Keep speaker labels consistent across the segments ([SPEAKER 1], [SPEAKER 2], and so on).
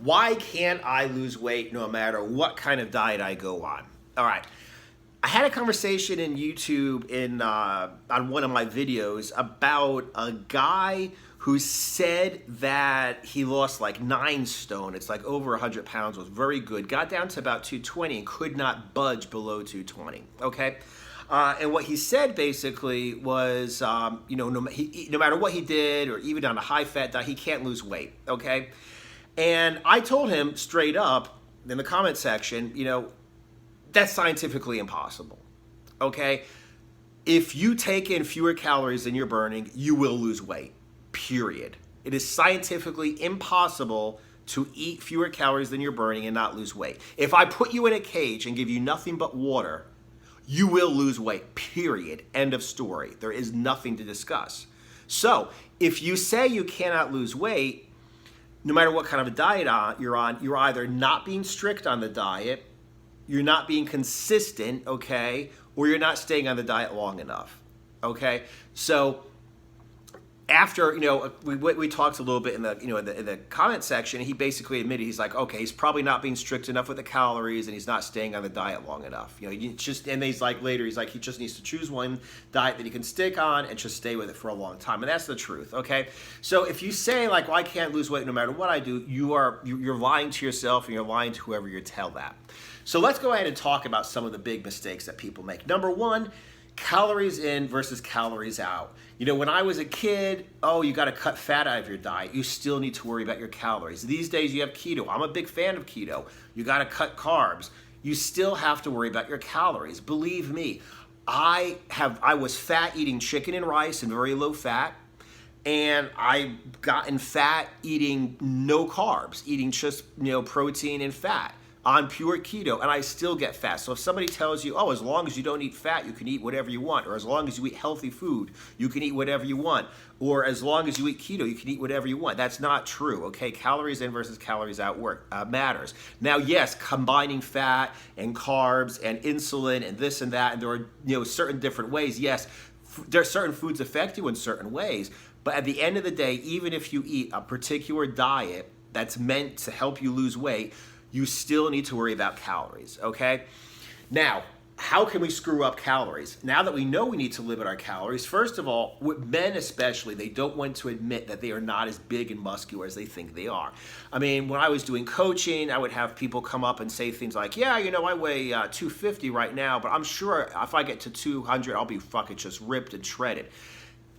[SPEAKER 1] Why can't I lose weight no matter what kind of diet I go on? All right. I had a conversation in YouTube on one of my videos about a guy who said that he lost like 9 stone. It's like over 100 pounds, was very good. Got down to about 220 and could not budge below 220. Okay. And what he said basically was, no matter what he did, or even on a high-fat diet, he can't lose weight. Okay. And I told him straight up in the comment section, that's scientifically impossible. Okay? If you take in fewer calories than you're burning, you will lose weight. Period. It is scientifically impossible to eat fewer calories than you're burning and not lose weight. If I put you in a cage and give you nothing but water, you will lose weight. Period. End of story. There is nothing to discuss. So, if you say you cannot lose weight, no matter what kind of a diet you're on, you're either not being strict on the diet, you're not being consistent, okay, or you're not staying on the diet long enough, okay? So after, we talked a little bit in the comment section, he basically admitted, he's like, okay, he's probably not being strict enough with the calories and he's not staying on the diet long enough. And he's like, later, he's like, he just needs to choose one diet that he can stick on and just stay with it for a long time. And that's the truth, okay? So if you say like, well, I can't lose weight no matter what I do, you're lying to yourself and you're lying to whoever you tell that. So let's go ahead and talk about some of the big mistakes that people make. Number one, calories in versus calories out. When I was a kid, you got to cut fat out of your diet. You still need to worry about your calories. These days you have keto. I'm a big fan of keto. You got to cut carbs. You still have to worry about your calories. Believe me, I was fat eating chicken and rice and very low fat. And I gotten fat eating no carbs, eating just, protein and fat on pure keto, and I still get fat. So if somebody tells you, as long as you don't eat fat, you can eat whatever you want, or as long as you eat healthy food, you can eat whatever you want, or as long as you eat keto, you can eat whatever you want. That's not true, okay? Calories in versus calories out matters. Now, yes, combining fat and carbs and insulin and this and that, and there are certain different ways. Yes, there are certain foods affect you in certain ways, but at the end of the day, even if you eat a particular diet that's meant to help you lose weight, you still need to worry about calories, okay? Now, how can we screw up calories? Now that we know we need to limit our calories, first of all, with men especially, they don't want to admit that they are not as big and muscular as they think they are. I mean, when I was doing coaching, I would have people come up and say things like, yeah, I weigh 250 right now, but I'm sure if I get to 200, I'll be fucking just ripped and shredded.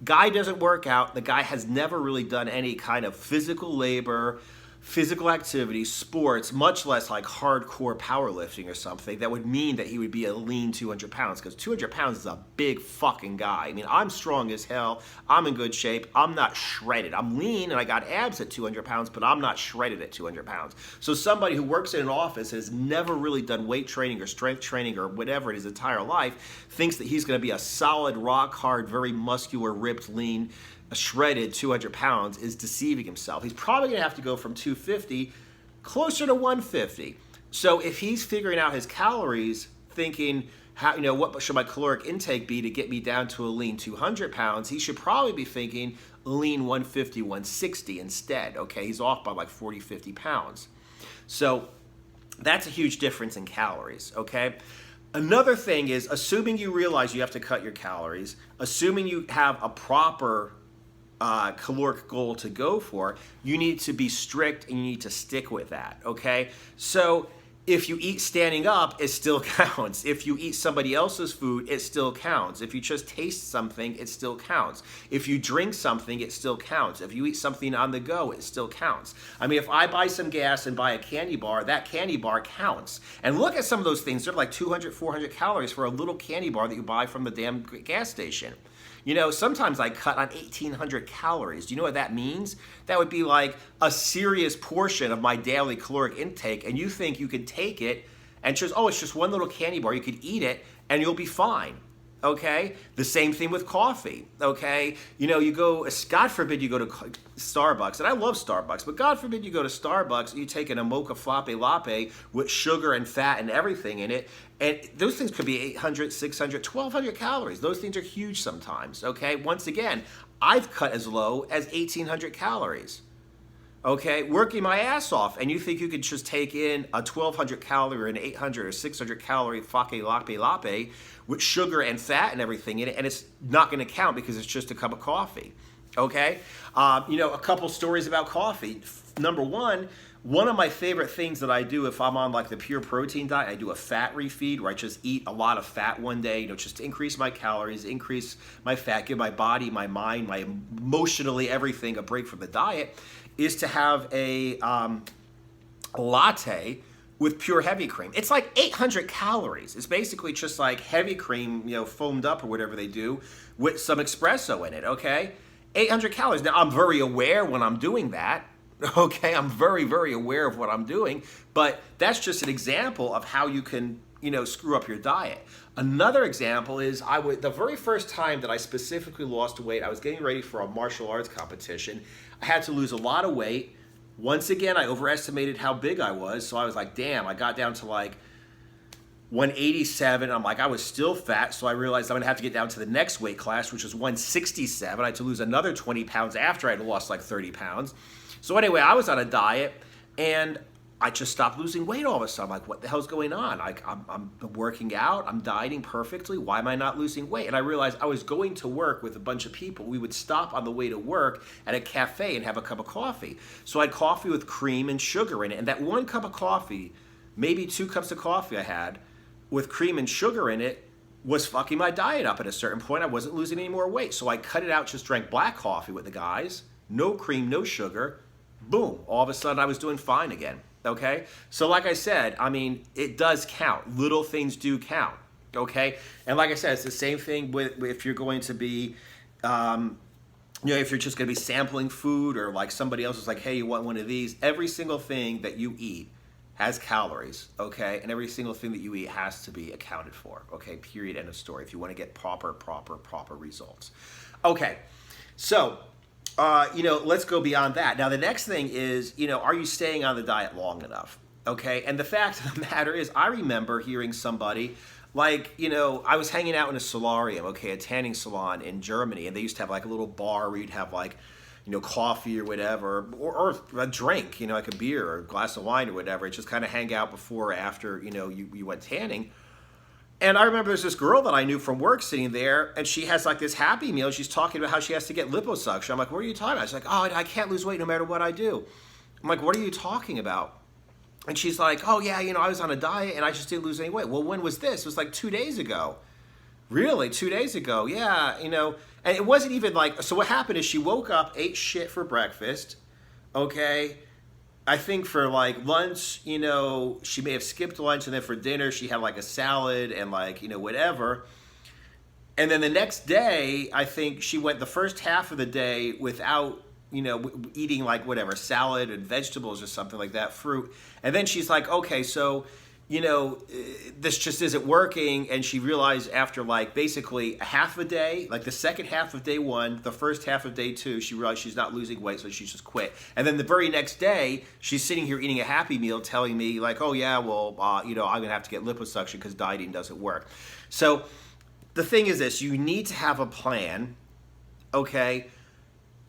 [SPEAKER 1] Guy doesn't work out. The guy has never really done any kind of physical labor, physical activity, sports, much less like hardcore powerlifting or something. That would mean that he would be a lean 200 pounds, because 200 pounds is a big fucking guy. I mean, I'm strong as hell. I'm in good shape. I'm not shredded. I'm lean and I got abs at 200 pounds, but I'm not shredded at 200 pounds. So somebody who works in an office, has never really done weight training or strength training or whatever in his entire life, thinks that he's going to be a solid, rock hard, very muscular, ripped, lean, shredded 200 pounds, is deceiving himself. He's probably going to have to go from 250 closer to 150. So if he's figuring out his calories, thinking, what should my caloric intake be to get me down to a lean 200 pounds, he should probably be thinking lean 150, 160 instead. Okay, he's off by like 40, 50 pounds. So that's a huge difference in calories, okay? Another thing is, assuming you realize you have to cut your calories, assuming you have a proper caloric goal to go for, you need to be strict and you need to stick with that, okay? So if you eat standing up, it still counts. If you eat somebody else's food, it still counts. If you just taste something, it still counts. If you drink something, it still counts. If you eat something on the go, it still counts. I mean, if I buy some gas and buy a candy bar, that candy bar counts. And look at some of those things. They're like 200, 400 calories for a little candy bar that you buy from the damn gas station. Sometimes I cut on 1,800 calories. Do you know what that means? That would be like a serious portion of my daily caloric intake, and you think you could take it and just, it's just one little candy bar. You could eat it and you'll be fine. Okay? The same thing with coffee, okay? You go, God forbid you go to Starbucks, and I love Starbucks, but God forbid you go to Starbucks and you take a mocha frappe latte with sugar and fat and everything in it, and those things could be 800, 600, 1,200 calories. Those things are huge sometimes, okay? Once again, I've cut as low as 1,800 calories. okay, working my ass off, and you think you could just take in a 1,200 calorie or an 800 or 600 calorie fake latte with sugar and fat and everything in it, and it's not going to count because it's just a cup of coffee, okay? A couple stories about coffee. Number one of my favorite things that I do if I'm on like the pure protein diet, I do a fat refeed where I just eat a lot of fat one day, just to increase my calories, increase my fat, give my body, my mind, my emotionally everything a break from the diet, is to have a latte with pure heavy cream. It's like 800 calories. It's basically just like heavy cream, foamed up or whatever they do with some espresso in it, okay? 800 calories. Now, I'm very aware when I'm doing that, okay? I'm very, very aware of what I'm doing, but that's just an example of how you can, screw up your diet. Another example is the very first time that I specifically lost weight, I was getting ready for a martial arts competition. I had to lose a lot of weight. Once again, I overestimated how big I was, so I was like, damn, I got down to like 187. I'm like, I was still fat, so I realized I'm gonna have to get down to the next weight class, which was 167. I had to lose another 20 pounds after I had lost like 30 pounds. So anyway, I was on a diet, and I just stopped losing weight all of a sudden. I'm like, what the hell's going on? Like, I'm working out, I'm dieting perfectly. Why am I not losing weight? And I realized I was going to work with a bunch of people. We would stop on the way to work at a cafe and have a cup of coffee. So I had coffee with cream and sugar in it. And that one cup of coffee, maybe 2 cups of coffee I had with cream and sugar in it, was fucking my diet up. At a certain point, I wasn't losing any more weight. So I cut it out, just drank black coffee with the guys. No cream, no sugar. Boom. All of a sudden, I was doing fine again. Okay, so like I said, it does count. Little things do count. Okay, and like I said, it's the same thing with if you're going to be, if you're just going to be sampling food, or like somebody else is like, hey, you want one of these? Every single thing that you eat has calories. Okay, and every single thing that you eat has to be accounted for. Okay, period. End of story. If you want to get proper results. Okay, so. Let's go beyond that. Now, the next thing is, are you staying on the diet long enough? Okay. And the fact of the matter is, I remember hearing somebody like, I was hanging out in a solarium, okay, a tanning salon in Germany, and they used to have like a little bar where you'd have like, coffee or whatever, or a drink, like a beer or a glass of wine or whatever. Just kind of hang out before or after, you went tanning. And I remember there's this girl that I knew from work sitting there, and she has like this Happy Meal. She's talking about how she has to get liposuction. I'm like, what are you talking about? She's like, oh, I can't lose weight no matter what I do. I'm like, what are you talking about? And she's like, oh yeah, I was on a diet and I just didn't lose any weight. Well, when was this? It was like 2 days ago. Really? 2 days ago? Yeah, and it wasn't even like, so what happened is she woke up, ate shit for breakfast, okay? I think for like lunch, she may have skipped lunch, and then for dinner she had like a salad and like, whatever. And then the next day, I think she went the first half of the day without, eating like whatever, salad and vegetables or something like that, fruit. And then she's like, okay, so, this just isn't working. And she realized after like basically a half a day, like the second half of day 1, the first half of day 2, she realized she's not losing weight, so she just quit. And then the very next day, she's sitting here eating a Happy Meal, telling me like, oh yeah, well, I'm gonna have to get liposuction because dieting doesn't work. So the thing is this: you need to have a plan, okay?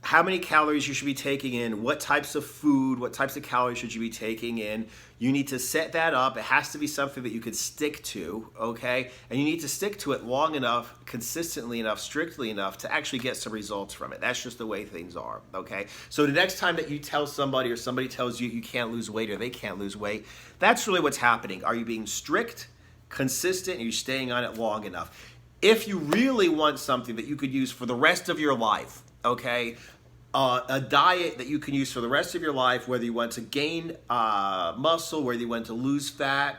[SPEAKER 1] How many calories you should be taking in, what types of food, what types of calories should you be taking in. You need to set that up. It has to be something that you could stick to, okay? And you need to stick to it long enough, consistently enough, strictly enough to actually get some results from it. That's just the way things are, okay? So the next time that you tell somebody, or somebody tells you you can't lose weight or they can't lose weight, that's really what's happening. Are you being strict, consistent, and you're staying on it long enough? If you really want something that you could use for the rest of your life, okay, a diet that you can use for the rest of your life, whether you want to gain muscle, whether you want to lose fat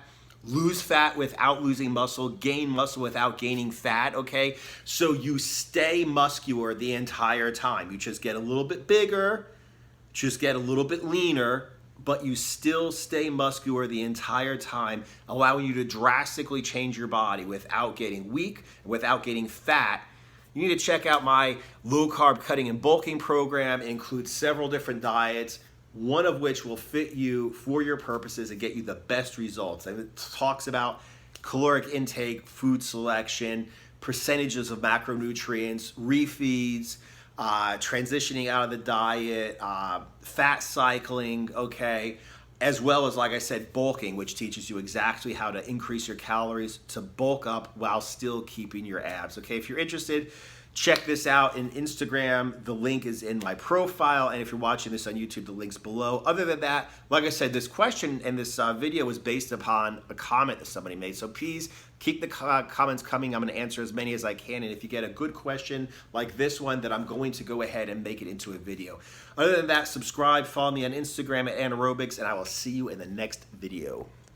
[SPEAKER 1] without losing muscle, gain muscle without gaining fat, okay? So you stay muscular the entire time. You just get a little bit bigger, just get a little bit leaner, but you still stay muscular the entire time, allowing you to drastically change your body without getting weak, without getting fat. You need to check out my low-carb cutting and bulking program. It includes several different diets, one of which will fit you for your purposes and get you the best results. And it talks about caloric intake, food selection, percentages of macronutrients, refeeds, transitioning out of the diet, fat cycling, okay, as well as, like I said, bulking, which teaches you exactly how to increase your calories to bulk up while still keeping your abs. Okay, if you're interested, check this out in Instagram. The link is in my profile, and if you're watching this on YouTube, the link's below. Other than that, like I said, this question and this video was based upon a comment that somebody made. So please keep the comments coming. I'm going to answer as many as I can, and if you get a good question like this one, then I'm going to go ahead and make it into a video. Other than that, subscribe, follow me on Instagram at Anaerobics, and I will see you in the next video.